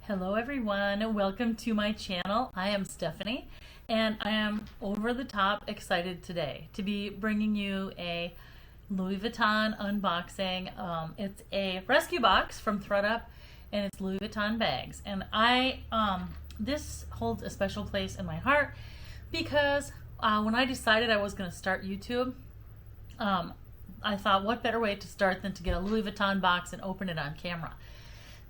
Hello everyone, welcome to my channel. I am Stephanie and I am over the top excited today to be bringing you a Louis Vuitton unboxing. It's a rescue box from ThredUp and it's Louis Vuitton bags, and this holds a special place in my heart because when I decided I was going to start YouTube, I thought what better way to start than to get a Louis Vuitton box and open it on camera.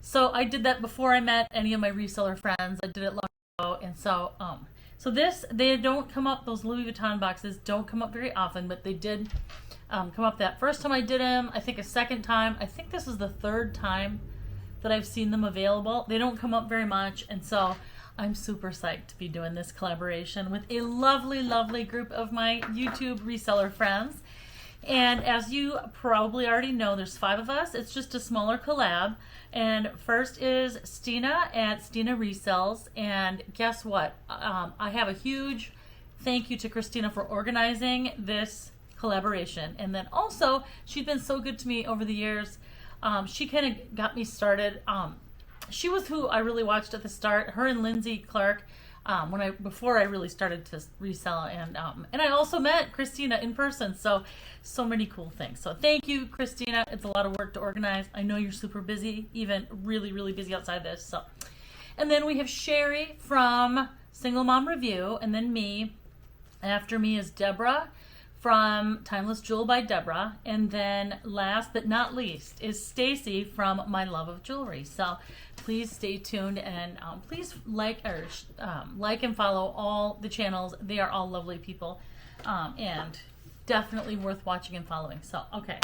So I did that before I met any of my reseller friends. I did it long ago, and they don't come up, those Louis Vuitton boxes don't come up very often, but they did come up that first time I did them. I think a second time. I think this is the third time that I've seen them available. They don't come up very much, and so I'm super psyched to be doing this collaboration with a lovely, lovely group of my YouTube reseller friends. And as you probably already know, there's 5 of us. It's just a smaller collab. And first is Stina at Stina Resells. And guess what? I have a huge thank you to Christina for organizing this collaboration. And then also, she's been so good to me over the years. She kind of got me started. She was who I really watched at the start. Her and Lindsay Clark. Before I really started to resell, and I also met Christina in person, so many cool things. So thank you, Christina. It's a lot of work to organize. I know you're super busy, even really, really busy outside this. So, and then we have Chere from Single Mom Review, and then me. After me is Debra from Timeless Jewel by Debra, and then last but not least is Stacy from My Love of Jewelry. So please stay tuned, and please like and follow all the channels. They are all lovely people, and definitely worth watching and following. So okay,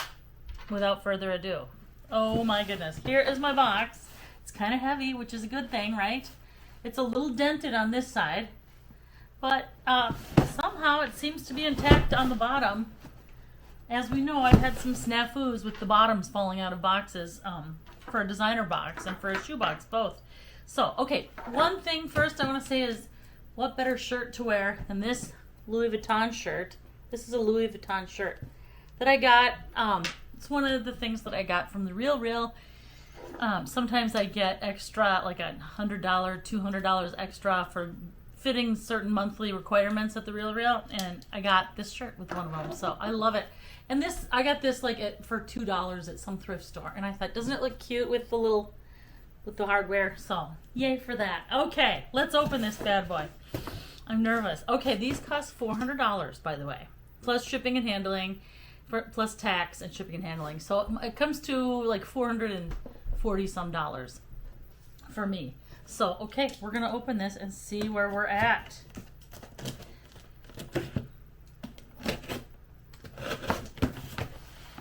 without further ado, oh my goodness, here is my box. It's kind of heavy, which is a good thing, right? It's a little dented on this side, but somehow it seems to be intact on the bottom. As we know, I've had some snafus with the bottoms falling out of boxes for a designer box and for a shoe box, both. So, okay, one thing first I want to say is, what better shirt to wear than this Louis Vuitton shirt? This is a Louis Vuitton shirt that I got. It's one of the things that I got from the Real. Sometimes I get extra, like $100, $200 extra for fitting certain monthly requirements at the Real, and I got this shirt with one of them, so I love it. And this, I got this for $2 at some thrift store, and I thought, doesn't it look cute with the hardware? So yay for that. Okay, let's open this bad boy. I'm nervous. Okay, these cost $400, by the way, plus shipping and handling, plus tax and shipping and handling. So it comes to like $440 some for me. So, okay, we're going to open this and see where we're at.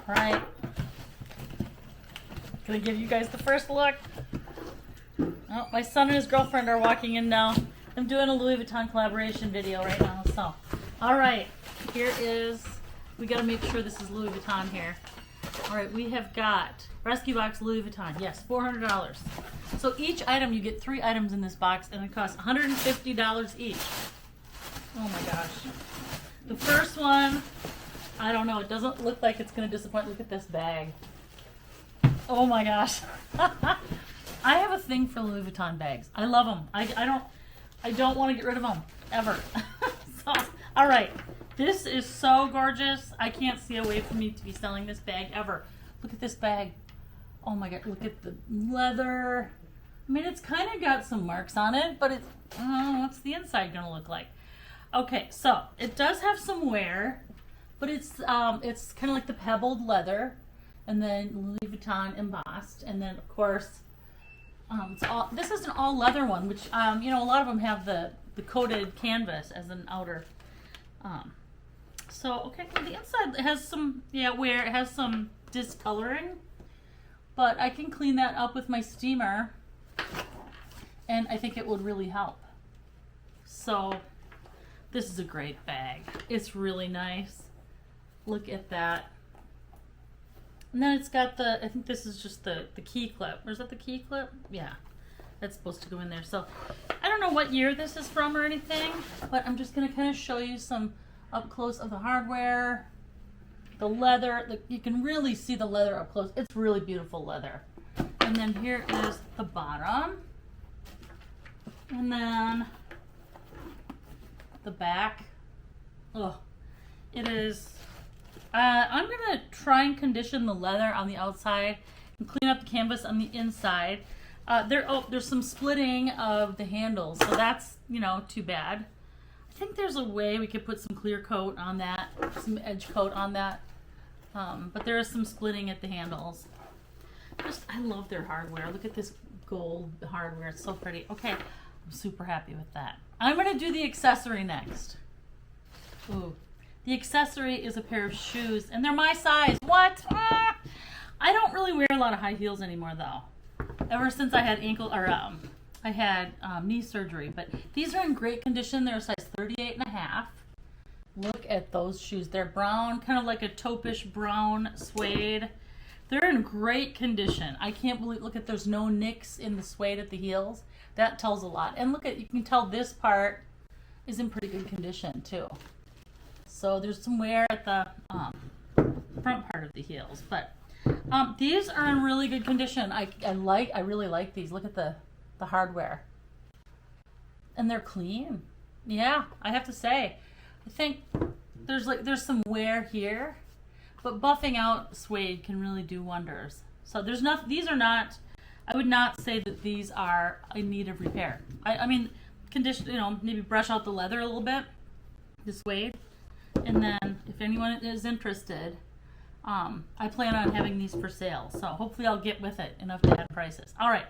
All right. Going to give you guys the first look. Oh, my son and his girlfriend are walking in now. I'm doing a Louis Vuitton collaboration video right now. So, all right, here is, we got to make sure this is Louis Vuitton here. All right, we have got Rescue Box Louis Vuitton. Yes, $400. So each item, you get 3 items in this box, and it costs $150 each. Oh my gosh. The first one, I don't know. It doesn't look like it's going to disappoint. Look at this bag. Oh my gosh. I have a thing for Louis Vuitton bags. I love them. I don't want to get rid of them ever. So, all right. This is so gorgeous. I can't see a way for me to be selling this bag ever. Look at this bag. Oh my God, look at the leather. I mean, it's kind of got some marks on it, but what's the inside gonna look like? Okay, so it does have some wear, but it's kind of like the pebbled leather, and then Louis Vuitton embossed, and then of course, this is an all leather one, which you know, a lot of them have the coated canvas as an outer. So okay, well, the inside has some wear. It has some discoloring, but I can clean that up with my steamer, and I think it would really help. So this is a great bag. It's really nice. Look at that. And then it's got I think this is just the key clip. Or is that the key clip? Yeah, that's supposed to go in there. So I don't know what year this is from or anything, but I'm just gonna kind of show you some up close of the hardware. The leather, you can really see the leather up close. It's really beautiful leather. And then here is the bottom. And then the back. Oh, it is. I'm gonna try and condition the leather on the outside and clean up the canvas on the inside. There's some splitting of the handles, so that's, you know, too bad. I think there's a way we could put some clear coat on that, some edge coat on that. But there is some splitting at the handles. I love their hardware. Look at this gold hardware. It's so pretty. Okay, I'm super happy with that. I'm gonna do the accessory next. Ooh. The accessory is a pair of shoes, and they're my size. What? Ah! I don't really wear a lot of high heels anymore, though. Ever since I had knee surgery. But these are in great condition. They're a size 38.5. Look at those shoes. They're brown, kind of like a taupish brown suede. They're in great condition. I can't believe. Look at, there's no nicks in the suede at the heels. That tells a lot. And look at, you can tell this part is in pretty good condition too. So there's some wear at the front part of the heels, but these are in really good condition. I really like these. Look at the hardware, and they're clean. Yeah, I have to say, I think there's some wear here, but buffing out suede can really do wonders. So these are not. I would not say that these are in need of repair. I mean, condition. You know, maybe brush out the leather a little bit, the suede. And then if anyone is interested, I plan on having these for sale. So hopefully I'll get with it enough to add prices. All right.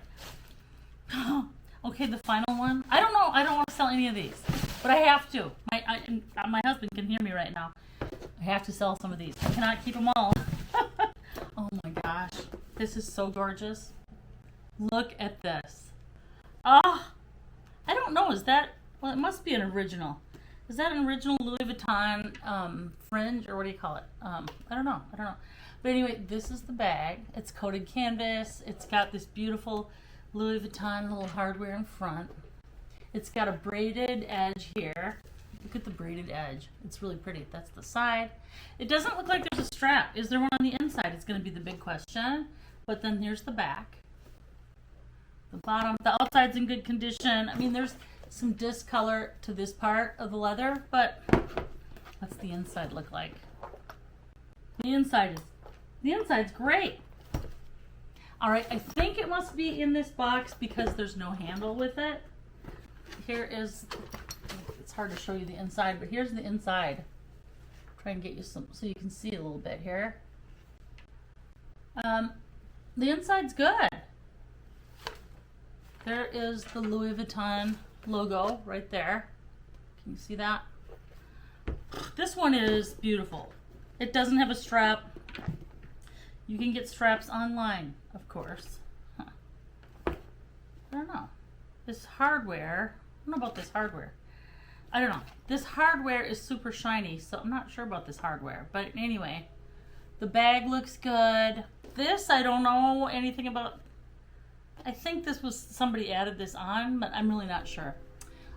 Okay, the final one. I don't know. I don't want to sell any of these, but I have to. My husband can hear me right now. I have to sell some of these. I cannot keep them all. Oh my gosh. This is so gorgeous. Look at this. Oh, I don't know. Is that, well, it must be an original. Is that an original Louis Vuitton fringe, or what do you call it? I don't know. But anyway, this is the bag. It's coated canvas. It's got this beautiful Louis Vuitton little hardware in front. It's got a braided edge here. Look at the braided edge. It's really pretty. That's the side. It doesn't look like there's a strap. Is there one on the inside? It's going to be the big question. But then here's the back. The bottom, the outside's in good condition. I mean, there's some discolor to this part of the leather, but what's the inside look like? The inside's great. All right, I think it must be in this box because there's no handle with it. Here is, it's hard to show you the inside, but here's the inside. Try and get you some so you can see a little bit here. The inside's good. There is the Louis Vuitton logo right there. Can you see that? This one is beautiful. It doesn't have a strap. You can get straps online, of course. I don't know. This hardware, I don't know about this hardware. I don't know. This hardware is super shiny, so I'm not sure about this hardware. But anyway, the bag looks good. This, I don't know anything about. I think this was, somebody added this on, but I'm really not sure.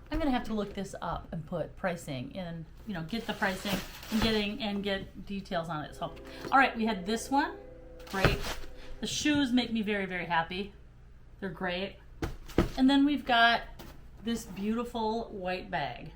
I'm gonna have to look this up and put pricing in, you know, get the pricing and get details on it. So, all right, we had this one, great. The shoes make me very, very happy. They're great. And then we've got this beautiful white bag.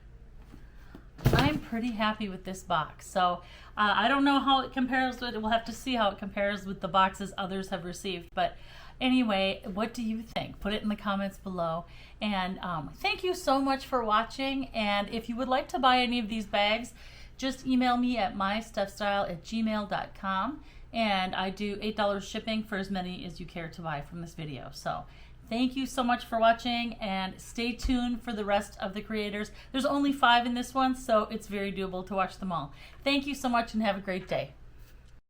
I'm pretty happy with this box. So I don't know how it compares with, we'll have to see how it compares with the boxes others have received, but anyway, what do you think? Put it in the comments below. And thank you so much for watching. And if you would like to buy any of these bags, just email me at mystuffstyle@gmail.com. And I do $8 shipping for as many as you care to buy from this video. So thank you so much for watching, and stay tuned for the rest of the creators. There's only 5 in this one, so it's very doable to watch them all. Thank you so much and have a great day.